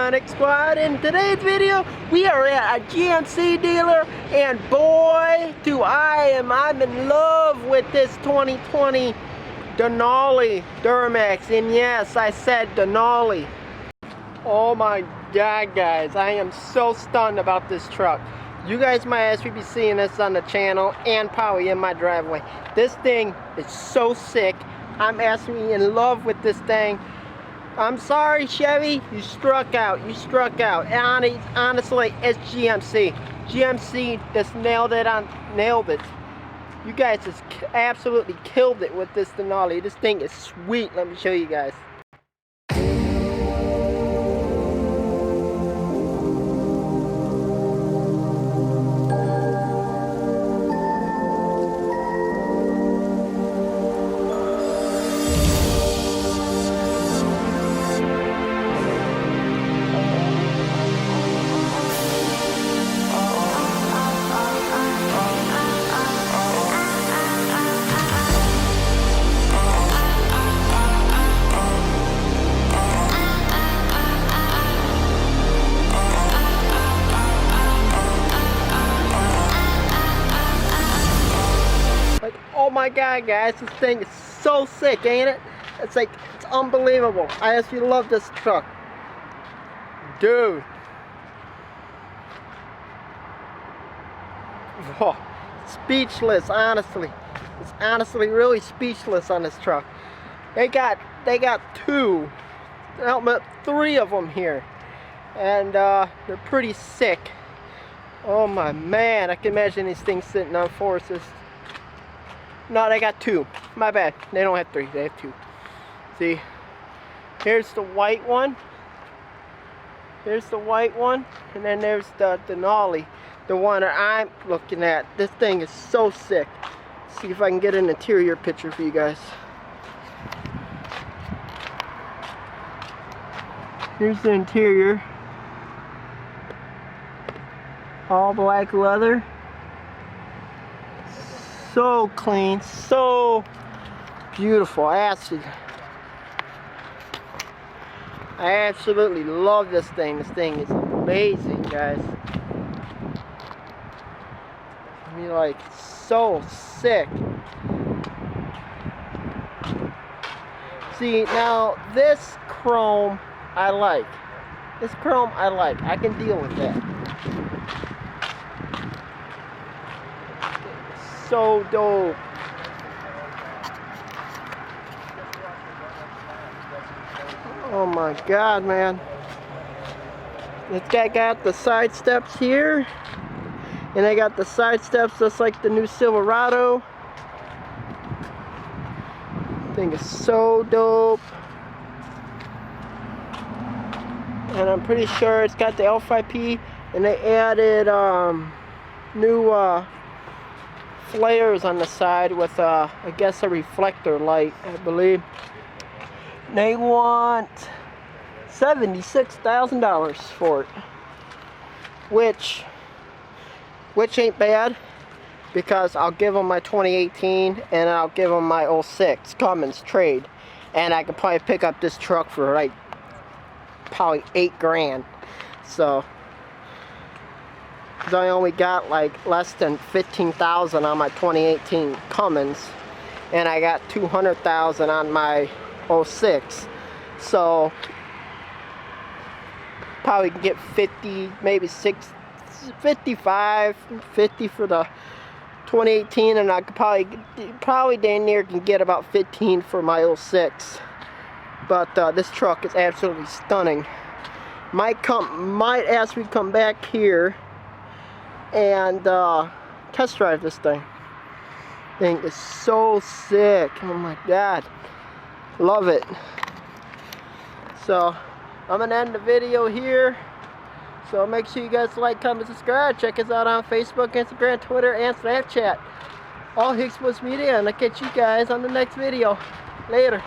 Sonic Squad. In today's video, we are at a GMC dealer, and boy, I'm in love with this 2020 Denali Duramax. And yes, I said Denali. Oh my God, guys, I am so stunned about this truck. You guys might actually be seeing this on the channel and probably in my driveway. This thing is so sick. I'm absolutely in love with this thing. I'm sorry, Chevy, you struck out. You struck out. And honestly, it's GMC. GMC just nailed it. You guys just absolutely killed it with this Denali. This thing is sweet. Let me show you guys. Oh my God, guys, this thing is so sick, ain't it? It's unbelievable. I actually love this truck. Dude. Oh, speechless, honestly. It's honestly really speechless on this truck. They got three of them here. And they're pretty sick. Oh my man, I can imagine these things sitting on forces. No, they got two. My bad. They don't have three. They have two. See? Here's the white one. Here's the white one. And then there's the Denali. The one that I'm looking at. This thing is so sick. Let's see if I can get an interior picture for you guys. Here's the interior. All black leather. So clean, so beautiful. I absolutely love this thing. This thing is amazing, guys. I mean, like, so sick. See, now this chrome I like. This chrome I like. I can deal with that. So dope. Oh my God, man. It's got the side steps here, and I got the side steps just like the new Silverado. Thing is so dope. And I'm pretty sure it's got the L5P, and they added new flares on the side with I guess a reflector light, I believe. They want $76,000 for it, which ain't bad, because I'll give them my 2018 and I'll give them my 06 Cummins trade, and I could probably pick up this truck for like probably $8 grand. So I only got like less than $15,000 on my 2018 Cummins, and I got $200,000 on my 06. So probably can get 50, maybe 55, 50 for the 2018, and I could probably damn near can get about 15 for my 06. But this truck is absolutely stunning. Might ask me to come back here and test drive this thing. Thing is so sick. Oh my God, love it. So I'm gonna end the video here. So make sure you guys like, comment, subscribe. Check us out on Facebook, Instagram, Twitter, and Snapchat. All Hicks Media, and I'll catch you guys on the next video. Later.